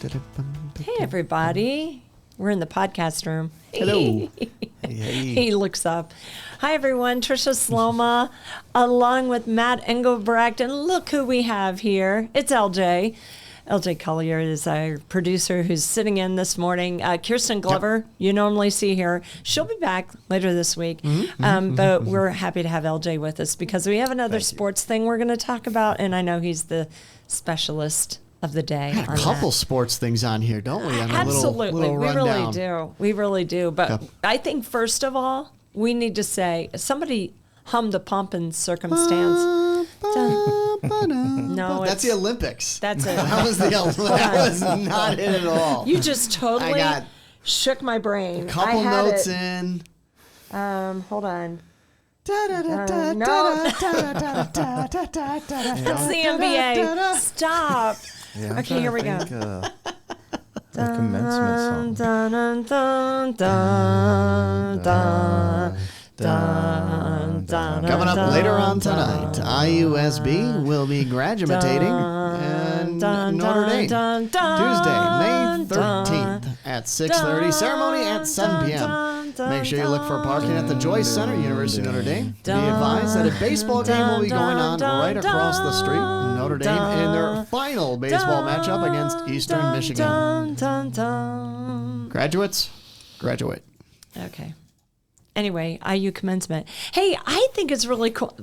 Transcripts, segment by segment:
Hey, everybody. We're in the podcast room. Hello. He looks up. Hi, everyone. Tricia Sloma, along with Matt Engelbrecht. And look who we have here. It's LJ. LJ Collier is our producer who's sitting in this morning. Kirsten Glover, you normally see her. She'll be back later this week. But we're happy to have LJ with us because we have another sports thing we're going to talk about. And I know he's the specialist of the day. We had a couple sports things on here, don't we? Absolutely. Little we really rundown. do. We really do. But I think, first of all, we need to say, somebody hummed a pomp and circumstance. No, that's the Olympics. That's it. That was the Olympics. That was not it at all. You just totally shook my brain. A couple notes in. Hold on. No. That's the NBA. Stop. Yeah, okay, here we go. The commencement song. Coming up later on tonight, IUSB will be graduating in Notre Dame. Tuesday, May 13th at 6:30. Ceremony at 7 p.m. Make sure you look for parking at the Joyce Center, University of Notre Dame. Be advised that a baseball game will be going on right across the street. Notre Dame in their final baseball matchup against Eastern Michigan. Graduates, graduate. Okay. Anyway, IU commencement. Hey, I think it's really cool.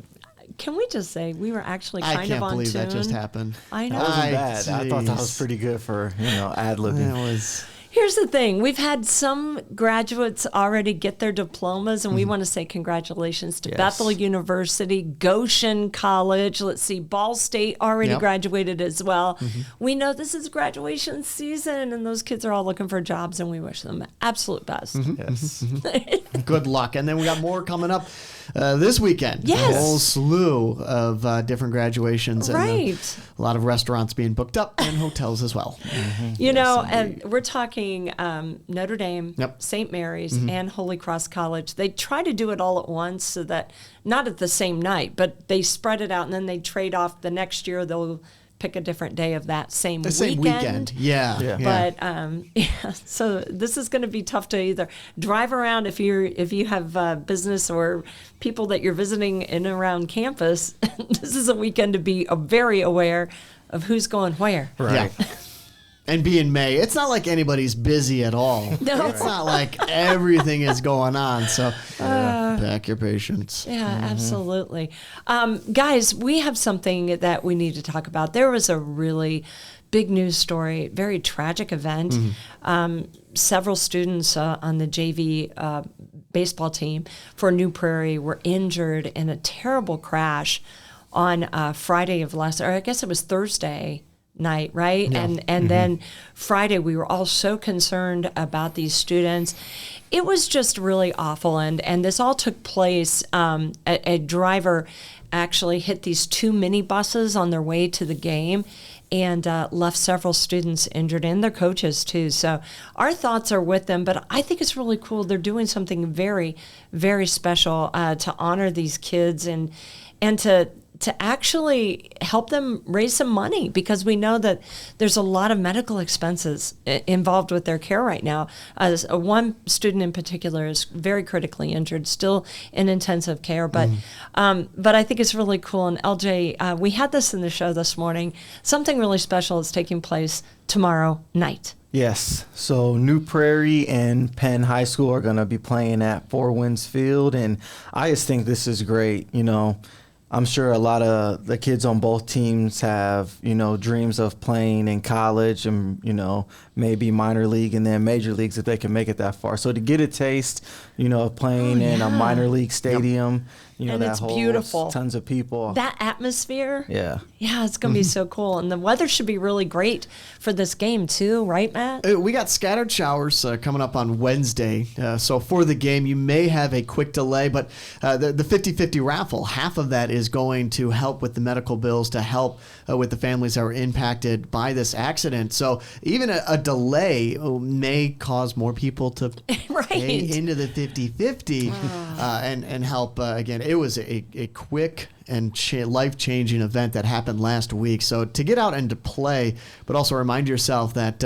Can we just say we were actually kind of on tune? I can't believe that just happened. I know. That wasn't bad. I thought that was pretty good for, ad-libbing. Here's the thing. We've had some graduates already get their diplomas, and we want to say congratulations to Bethel University, Goshen College. Let's see, Ball State already graduated as well. We know this is graduation season, and those kids are all looking for jobs, and we wish them absolute best. Yes. Good luck. And then we got more coming up this weekend. Yes. A whole slew of different graduations. Right. And a lot of restaurants being booked up and hotels as well. You know, and we're talking Notre Dame, Yep. St. Mary's, and Holy Cross College. They try to do it all at once so that, not at the same night, but they spread it out, and then they trade off. The next year, they'll pick a different day of that same weekend. The same weekend. Yeah. But so this is going to be tough to either drive around if you have business or people that you're visiting in and around campus. This is a weekend to be very aware of who's going where. Right. Yeah. And be in May. It's not like anybody's busy at all. No. It's not like everything is going on. So pack your patience. Yeah, absolutely. Guys, we have something that we need to talk about. There was a really big news story, very tragic event. Several students on the JV baseball team for New Prairie were injured in a terrible crash on Friday of last, or I guess it was Thursday night, right? Yeah. And then Friday, we were all so concerned about these students. It was just really awful. And this all took place. A driver actually hit these two minibuses on their way to the game and left several students injured and their coaches too. So our thoughts are with them, but I think it's really cool. They're doing something very, very special to honor these kids and to actually help them raise some money, because we know that there's a lot of medical expenses involved with their care right now. One student in particular is very critically injured, still in intensive care, but I think it's really cool. And LJ, we had this in the show this morning. Something really special is taking place tomorrow night. Yes. So New Prairie and Penn High School are going to be playing at Four Winds Field, and I just think this is great. I'm sure a lot of the kids on both teams have, dreams of playing in college and, maybe minor league and then major leagues if they can make it that far. So to get a taste, of playing in a minor league stadium, and that it's holds beautiful. Tons of people. That atmosphere. Yeah. Yeah, it's going to be so cool. And the weather should be really great for this game too, right, Matt? We got scattered showers coming up on Wednesday. So for the game, you may have a quick delay, but the 50-50 raffle, half of that is going to help with the medical bills to help with the families that were impacted by this accident. So even a delay may cause more people to pay into the 50-50. and help. Again, it was a quick and life-changing event that happened last week. So to get out and to play, but also remind yourself that,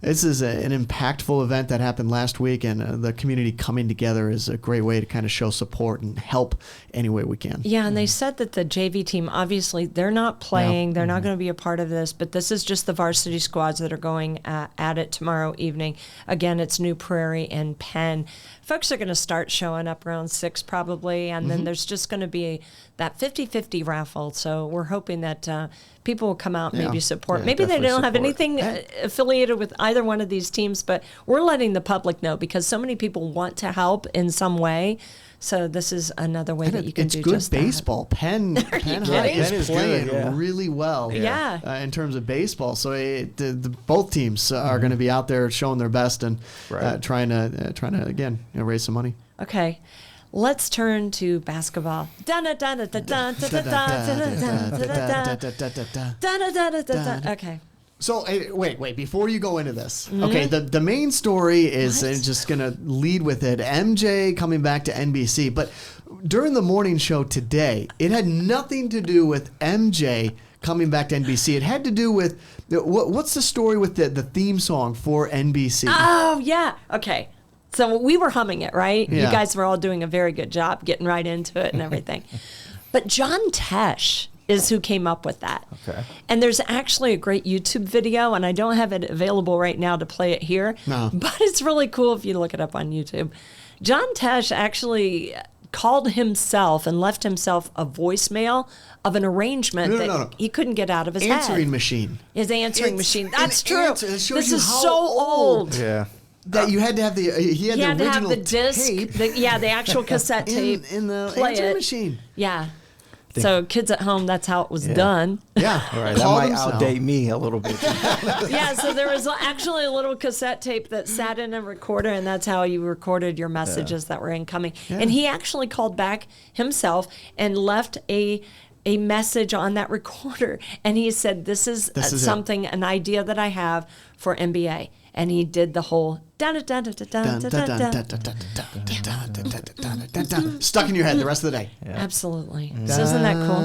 this is an impactful event that happened last week, and the community coming together is a great way to kind of show support and help any way we can. Yeah, and they said that the JV team, obviously, they're not playing. They're not going to be a part of this, but this is just the varsity squads that are going at it tomorrow evening. Again, it's New Prairie and Penn. Folks are going to start showing up around 6 probably, and then there's just going to be that 50-50 raffle. So we're hoping that people will come out and maybe support. Maybe they don't have anything affiliated with either one of these teams, but we're letting the public know because so many people want to help in some way. So this is another way that you can do just that. It's good baseball. Penn High is playing really well in terms of baseball. So both teams are going to be out there showing their best and trying to again raise some money. Okay. Let's turn to basketball. Okay. So wait, before you go into this, okay, the main story is just going to lead with it. MJ coming back to NBC, but during the morning show today, it had nothing to do with MJ coming back to NBC. It had to do with, what's the story with the theme song for NBC? Oh, yeah. Okay. So we were humming it, right? Yeah. You guys were all doing a very good job getting right into it and everything. But John Tesh is who came up with that. Okay. And there's actually a great YouTube video, and I don't have it available right now to play it here. No. But it's really cool if you look it up on YouTube. John Tesh actually called himself and left himself a voicemail of an arrangement that he couldn't get out of his answering head. machine. His answering machine. That's true. This is so old. Yeah. That you had to have the he had the original to have the disc, tape the actual cassette tape in the play answering it. Machine. Yeah. So kids at home, that's how it was done. Yeah. All right. That might outdate me a little bit. Yeah. So there was actually a little cassette tape that sat in a recorder, and that's how you recorded your messages that were incoming. Yeah. And he actually called back himself and left a message on that recorder, and he said, "This is something, an idea that I have for NBA." And he did the whole stuck in your head the rest of the day. Yeah. Absolutely. So isn't that cool?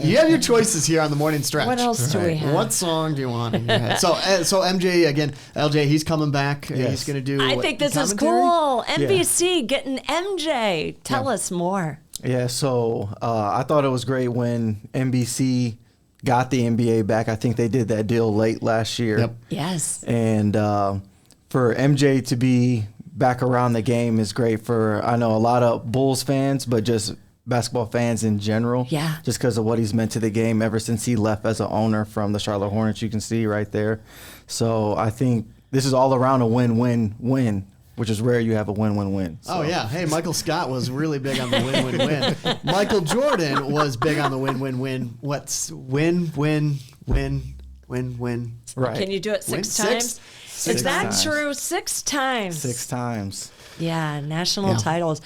You have your choices here on the morning stretch. What else do we have? What song do you want in your head? So MJ again, LJ, he's coming back. Yes. He's going to do. I think this is cool. NBC getting MJ. Tell us more. Yeah. So I thought it was great when NBC got the NBA back. I think they did that deal late last year. Yep. Yes. And for MJ to be back around the game is great for, I know, a lot of Bulls fans, but just basketball fans in general. Yeah. Just because of what he's meant to the game ever since he left as an owner from the Charlotte Hornets, you can see right there. So I think this is all around a win-win-win, which is rare you have a win-win-win. So. Oh, yeah. Hey, Michael Scott was really big on the win-win-win. Michael Jordan was big on the win-win-win. What's win-win-win-win? Right. Can you do it 6 times? Is that times. True? 6 times. 6 times. Yeah, national titles.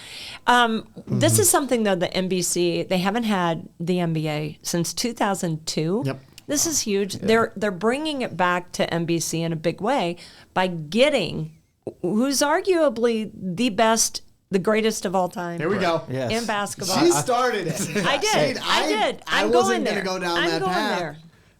This is something, though, the NBC, they haven't had the NBA since 2002. Yep. This is huge. Yeah. They're bringing it back to NBC in a big way by getting who's arguably the best, the greatest of all time. Here we go. Yes. In basketball. She started it. I did. I wasn't going to go down that path. There.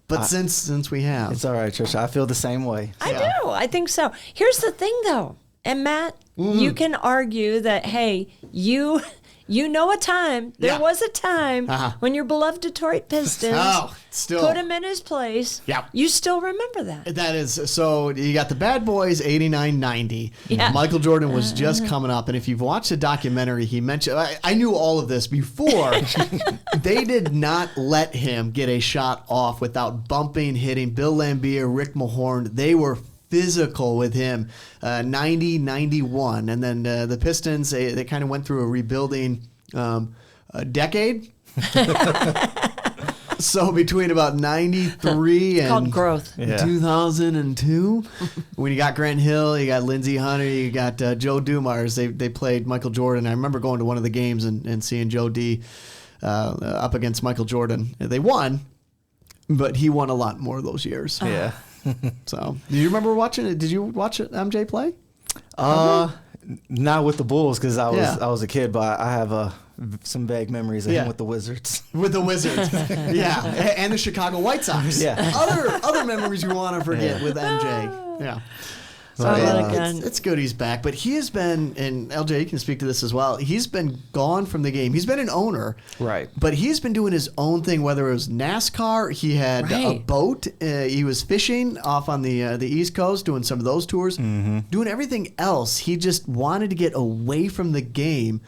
But since we have. It's all right, Tricia. I feel the same way. I do. I think so. Here's the thing, though. And Matt, you can argue that, hey, you know a time. There was a time when your beloved Detroit Pistons put him in his place. Yeah. You still remember that. That is, so you got the Bad Boys 89-90. Yeah. Michael Jordan was just coming up. And if you've watched the documentary, he mentioned, I knew all of this before. They did not let him get a shot off without bumping, hitting Bill Laimbeer, Rick Mahorn. They were physical with him, 90-91. And then the Pistons, they kind of went through a rebuilding decade. So between about 93 and called growth. 2002, when you got Grant Hill, you got Lindsey Hunter, you got Joe Dumars, they played Michael Jordan. I remember going to one of the games and seeing Joe D up against Michael Jordan. They won, but he won a lot more of those years. Yeah. So, do you remember watching it? Did you watch MJ play? Not with the Bulls because I was a kid, but I have some vague memories of him with the Wizards. With the Wizards, yeah, and the Chicago White Sox. Yeah. Other memories you want to forget with MJ. Yeah. So it's good he's back, but he has been, and LJ, you can speak to this as well. He's been gone from the game. He's been an owner, right? But he's been doing his own thing. Whether it was NASCAR, he had a boat. He was fishing off on the East Coast, doing some of those tours, doing everything else. He just wanted to get away from the game.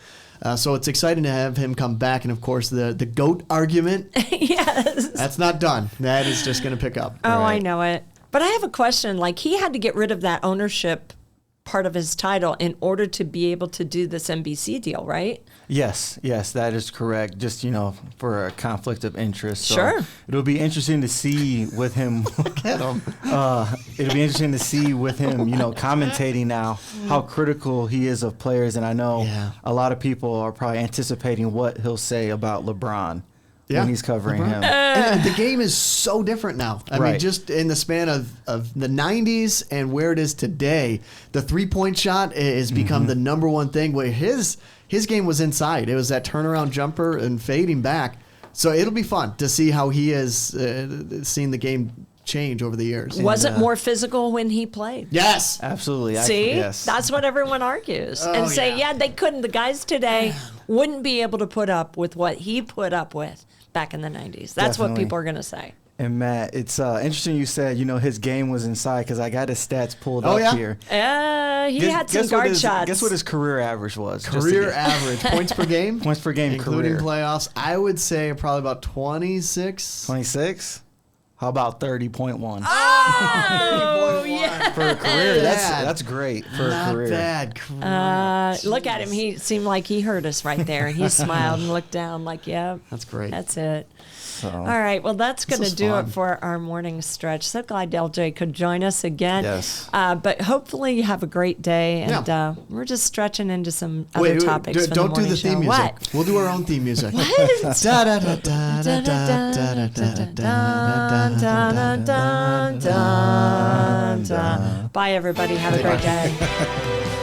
So it's exciting to have him come back, and of course the GOAT argument. Yes, that's not done. That is just going to pick up. Oh, right? I know it. But I have a question. Like, he had to get rid of that ownership part of his title in order to be able to do this NBC deal, right? Yes, that is correct. Just, for a conflict of interest. So sure. It'll be interesting to see with him. Look at him. It'll be interesting to see with him, commentating now, how critical he is of players. And I know a lot of people are probably anticipating what he'll say about LeBron. When he's covering him. And the game is so different now. I mean, just in the span of the 90s and where it is today, the three-point shot has become the number one thing. Where his game was inside. It was that turnaround jumper and fading back. So it'll be fun to see how he has seen the game change over the years. Was it more physical when he played? Yes. Absolutely. See? That's what everyone argues. And say, they couldn't. The guys today wouldn't be able to put up with what he put up with back in the 90s. That's what people are going to say. And Matt, it's interesting you said, his game was inside because I got his stats pulled up here. He had some guard shots. Guess what his career average was? Career average. Points per game? Points per game, including career. Playoffs. I would say probably about 26. 26? How about 30.1? Oh, yeah. For a career, that's great for a career. Not bad. Look at him. He seemed like he heard us right there. And he smiled and looked down like, that's great. That's it. So, all right. Well, that's going to do it for our morning stretch. So glad LJ could join us again. Yes. But hopefully you have a great day. And we're just stretching into some other topics. Don't do the theme music. What? We'll do our own theme music. Bye, everybody. Have a great day.